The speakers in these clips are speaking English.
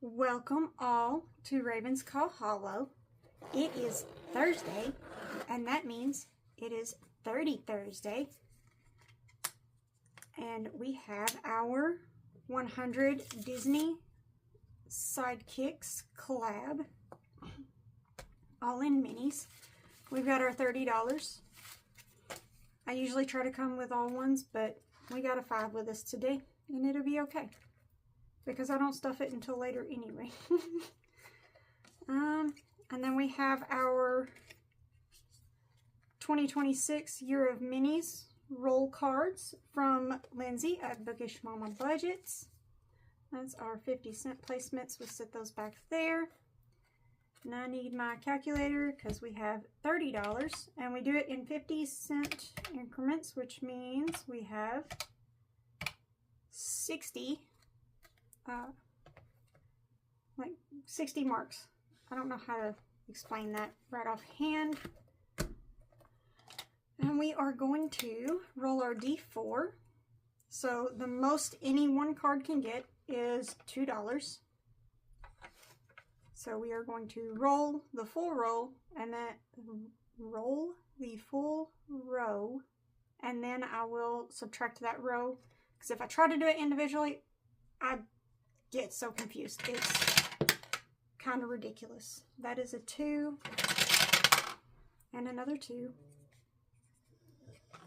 Welcome all to Raven's Call Hollow. It is Thursday, and that means it is 30 Thursday. And we have our 100 Disney Sidekicks collab, all in minis. We've got our $30. I usually try to come with all ones, but we got a 5 with us today, and it'll be okay. Because I don't stuff it until later anyway. And then we have our 2026 Year of Minis roll cards from Lindsay at Bookish Mama Budgets. That's our 50-cent placements. We'll set those back there. And I need my calculator because we have $30. And we do it in 50-cent increments, which means we have 60 like 60 marks. I don't know how to explain that right offhand. And we are going to roll our D4. So the most any one card can get is $2. So we are going to roll the full roll and then roll the full row, and then I will subtract that row, because if I try to do it individually, I get so confused. It's kind of ridiculous. That is a 2 and another 2.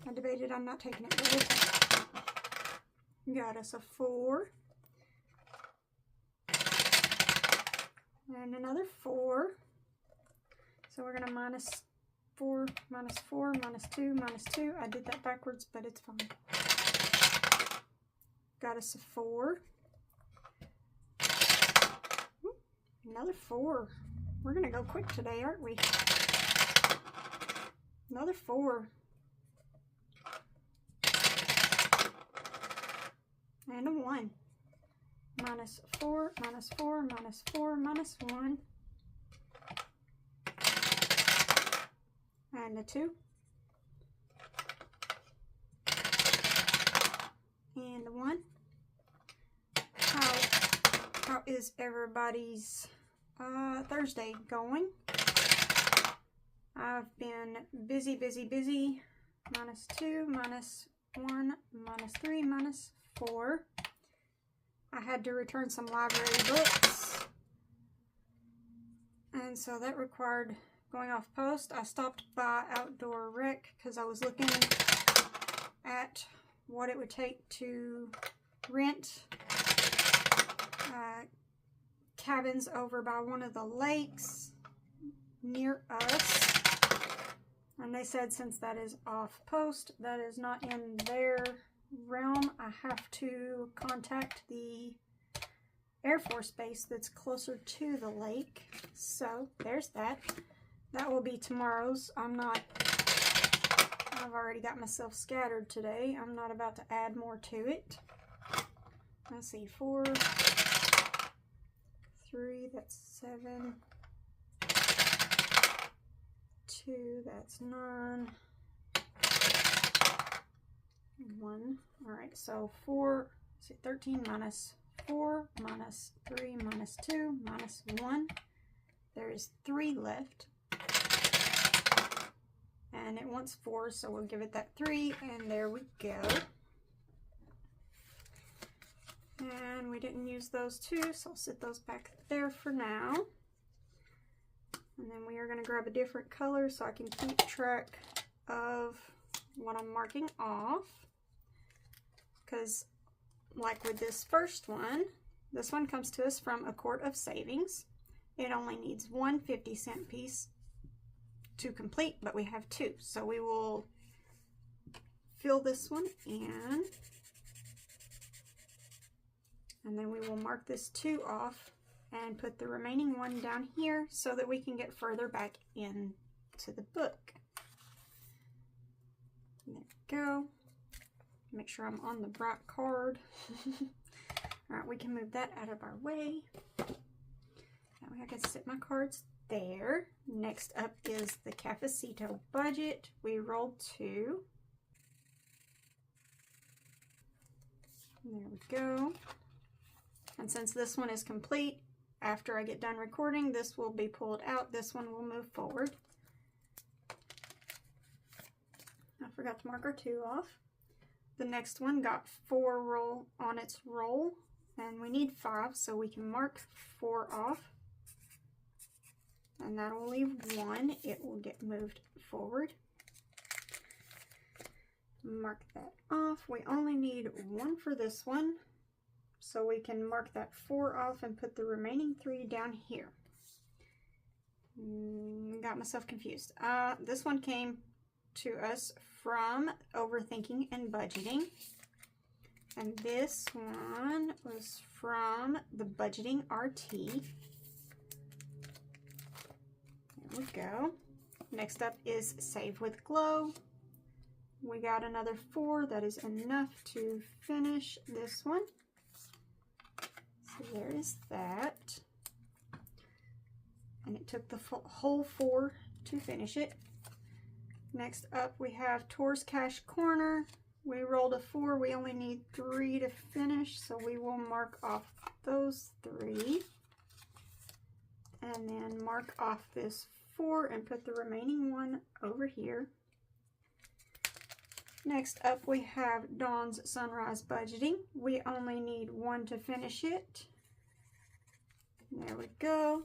I debated on not taking it, but okay. Got us a 4 and another 4. So we're gonna minus 4, minus 4, minus 2, minus 2. I did that backwards, but it's fine. Got us a 4. Another 4. We're going to go quick today, aren't we? Another 4. And a 1. Minus 4, minus 4, minus 4, minus 1. And a 2. And a 1. How is everybody's Thursday going? I've been busy. Minus 2, minus 1, minus 3, minus 4. I had to return some library books, and so that required going off post. I stopped by Outdoor Rec because I was looking at what it would take to rent cabins over by one of the lakes near us, and they said since that is off post, that is not in their realm, I have to contact the Air Force base that's closer to the lake. So there's that. That will be tomorrow's. I've already got myself scattered today. I'm not about to add more to it. Let's see, 4, 3, that's 7, 2, that's 9, 1. All right, so 4, see, 13 minus 4, minus 3, minus 2, minus 1. There is 3 left. And it wants 4, so we'll give it that 3, and there we go. And we didn't use those 2, so I'll sit those back there for now. And then we are going to grab a different color so I can keep track of what I'm marking off. Because, like with this first one, this one comes to us from A Court of Savings. It only needs 1 50-cent piece to complete, but we have 2. So we will fill this one in. And then we will mark this 2 off and put the remaining 1 down here so that we can get further back into the book. There we go. Make sure I'm on the right card. Alright, we can move that out of our way. That way I can set my cards there. Next up is the Cafecito budget. We rolled 2. There we go. And since this one is complete, after I get done recording, this will be pulled out. This one will move forward. I forgot to mark our 2 off. The next one got 4 roll on its roll, and we need 5, so we can mark 4 off. And that will leave 1. It will get moved forward. Mark that off. We only need 1 for this one, so we can mark that 4 off and put the remaining 3 down here. Got myself confused. This one came to us from Overthinking and Budgeting, and this one was from the Budgeting RT. There we go. Next up is Save with Glow. We got another 4. That is enough to finish this one. So there is that. And it took the whole 4 to finish it. Next up we have Tours Cash Corner. We rolled a 4. We only need 3 to finish, so we will mark off those 3. And then mark off this 4 and put the remaining 1 over here. Next up we have Dawn's Sunrise Budgeting. We only need 1 to finish it. There we go.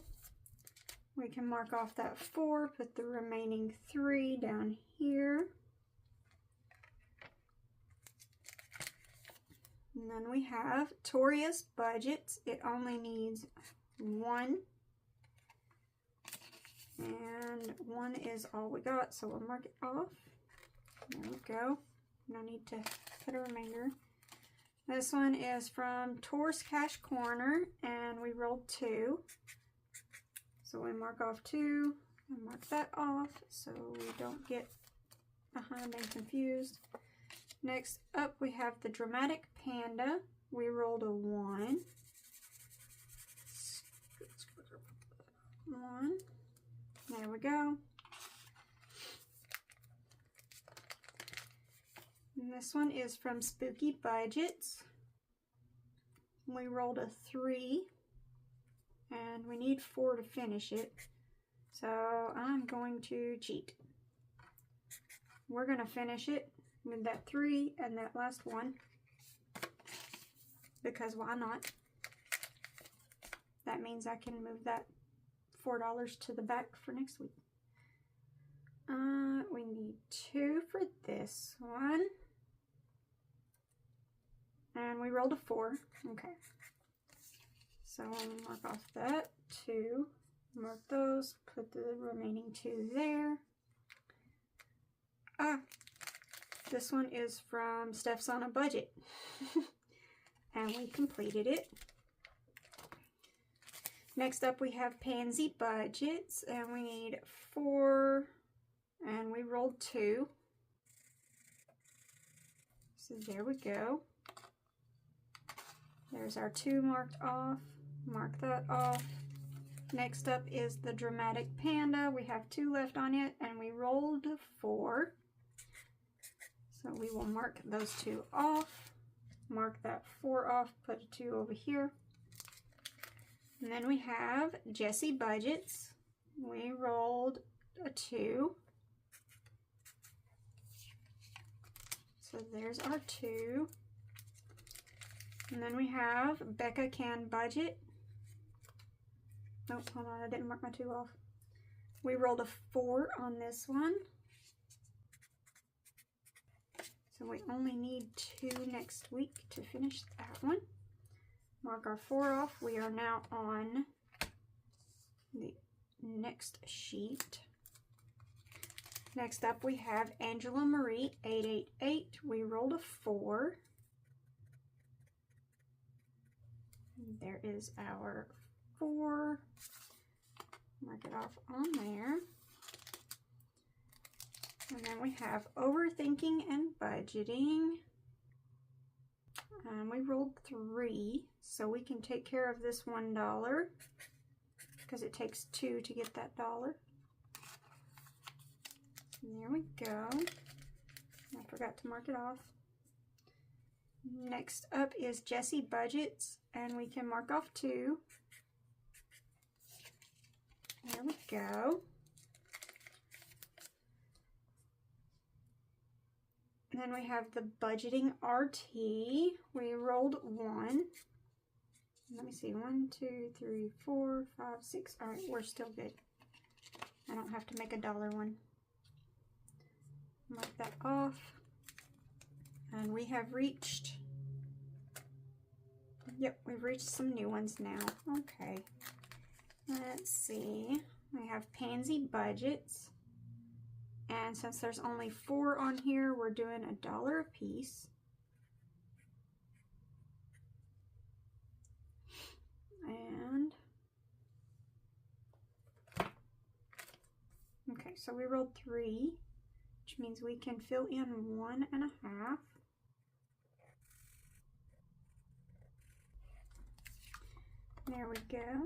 We can mark off that 4, put the remaining 3 down here. And then we have Toria's Budgets. It only needs 1. And 1 is all we got, so we'll mark it off. There we go. No need to put a remainder. This one is from Tours Cash Corner, and we rolled 2. So we mark off 2 and mark that off so we don't get behind and confused. Next up we have the Dramatic Panda. We rolled a 1. 1. There we go. And this one is from Spooky Budgets. We rolled a 3. And we need 4 to finish it. So I'm going to cheat. We're going to finish it with that 3 and that last 1. Because why not? That means I can move that $4 to the back for next week. We need 2 for this one. And we rolled a 4. Okay. So I'll mark off that 2, mark those, put the remaining 2 there. This one is from Steph's on a Budget. And we completed it. Next up we have Pansy Budgets, and we need 4, and we rolled 2. So there we go. There's our 2 marked off. Mark that off. Next up is the Dramatic Panda. We have 2 left on it, and we rolled 4. So we will mark those 2 off. Mark that 4 off, put a 2 over here. And then we have Jessie Budgets. We rolled a 2. So there's our 2. And then we have Becca Can Budget. Nope, hold on, I didn't mark my 2 off. We rolled a 4 on this one. So we only need 2 next week to finish that one. Mark our 4 off. We are now on the next sheet. Next up we have Angela Marie 888. We rolled a 4. There is our 4. Mark it off on there. And then we have Overthinking and Budgeting. We rolled 3, so we can take care of this $1 because it takes 2 to get that $1. And there we go. I forgot to mark it off. Next up is Jessie Budgets, and we can mark off 2. There we go. And then we have the budgeting RT. We rolled 1. Let me see, 1, 2, 3, 4, 5, 6. All right, we're still good. I don't have to make a dollar one. Mark that off. And we have reached, yep, we've reached some new ones now. Okay. Let's see. We have Pansy Budgets. And since there's only 4 on here, we're doing $1 a piece. And okay, so we rolled 3, which means we can fill in 1 1/2. There we go.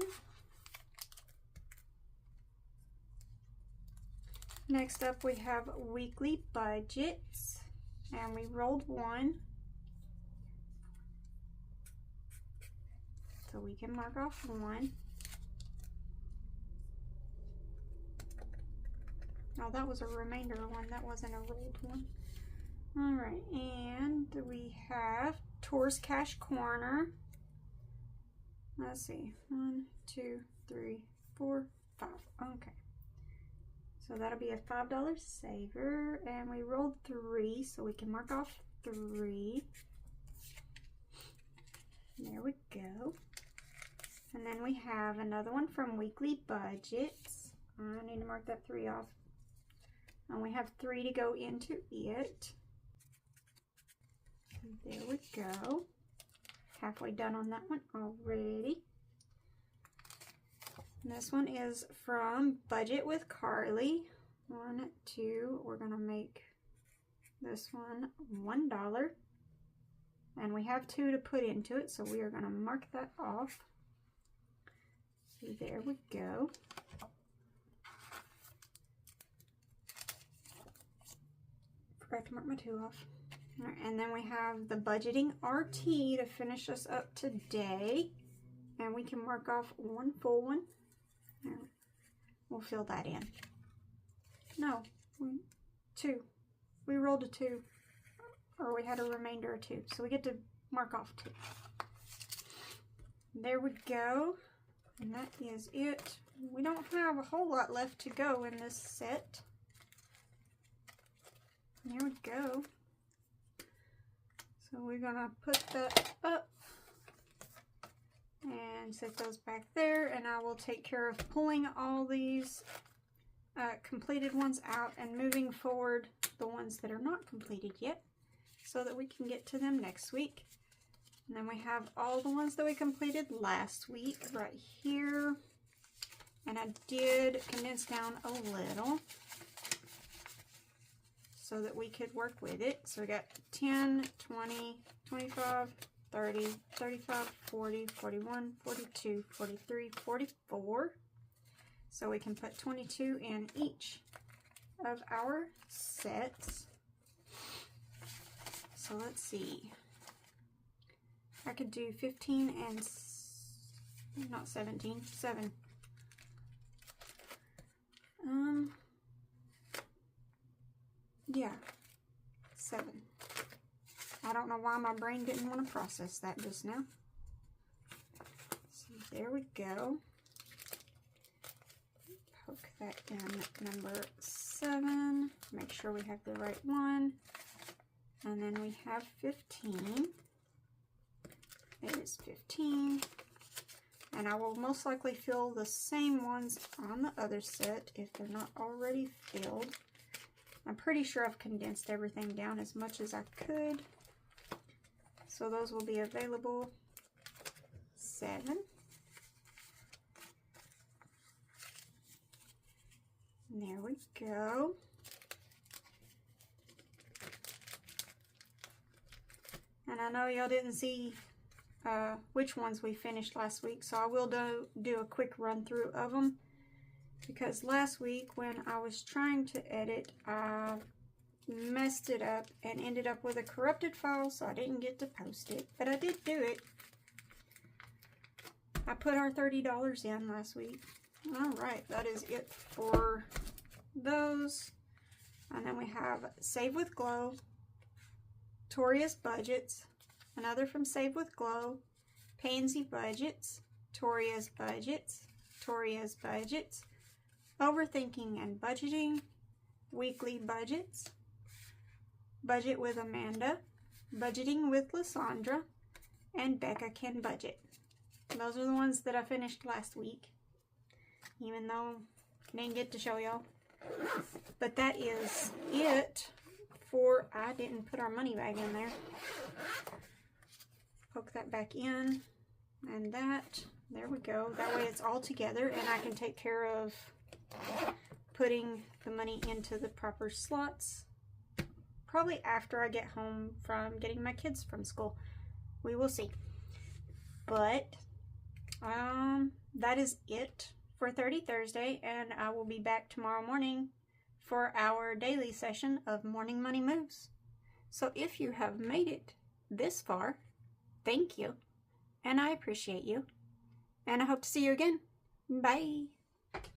Next up we have weekly budgets, and we rolled 1. So we can mark off 1. Oh, that was a remainder one. That wasn't a rolled one. All right, and we have Tours Cash Corner. Let's see, 1, 2, 3, 4, 5. Okay. So that'll be a $5 saver, and we rolled 3, so we can mark off 3. There we go. And then we have another one from Weekly Budgets. I need to mark that 3 off. And we have 3 to go into it. There we go. Halfway done on that one already. And this one is from Budget with Carly. 1, 2. We're going to make this one $1. And we have 2 to put into it, so we are going to mark that off. So there we go. Forgot to mark my 2 off. All right, and then we have the budgeting RT to finish us up today. And we can mark off 1 full one. We'll fill that in. No, 2. We rolled a 2. Or we had a remainder of 2. So we get to mark off 2. There we go. And that is it. We don't have a whole lot left to go in this set. There we go. So we're gonna put that up and set those back there, and I will take care of pulling all these completed ones out and moving forward the ones that are not completed yet so that we can get to them next week. And then we have all the ones that we completed last week right here. And I did condense down a little so that we could work with it. So we got 10, 20, 25, 30, 35, 40, 41, 42, 43, 44. So we can put 22 in each of our sets. So let's see. I could do 15 and not 17, 7. Yeah, 7. I don't know why my brain didn't want to process that just now. So there we go. Poke that in number 7. Make sure we have the right one. And then we have 15. It is 15. And I will most likely fill the same ones on the other set if they're not already filled. I'm pretty sure I've condensed everything down as much as I could. So those will be available. 7. And there we go. And I know y'all didn't see which ones we finished last week, so I will do a quick run through of them, because last week when I was trying to edit, I messed it up and ended up with a corrupted file, so I didn't get to post it, but I did do it. I put our $30 in last week, All right, that is it for those. And then we have Save with Glow, Toria's Budgets, another from Save with Glow, Pansy Budgets, Toria's Budgets, Toria's Budgets, Overthinking and Budgeting, Weekly Budgets, Budget with Amanda, Budgeting with Lysandra, and Becca Can Budget. Those are the ones that I finished last week, even though I didn't get to show y'all. But that is it for, I didn't put our money bag in there. Poke that back in, and that, there we go. That way it's all together, and I can take care of putting the money into the proper slots. Probably after I get home from getting my kids from school. We will see. But that is it for 30 Thursday, and I will be back tomorrow morning for our daily session of Morning Money Moves. So if you have made it this far, thank you, and I appreciate you, and I hope to see you again. Bye.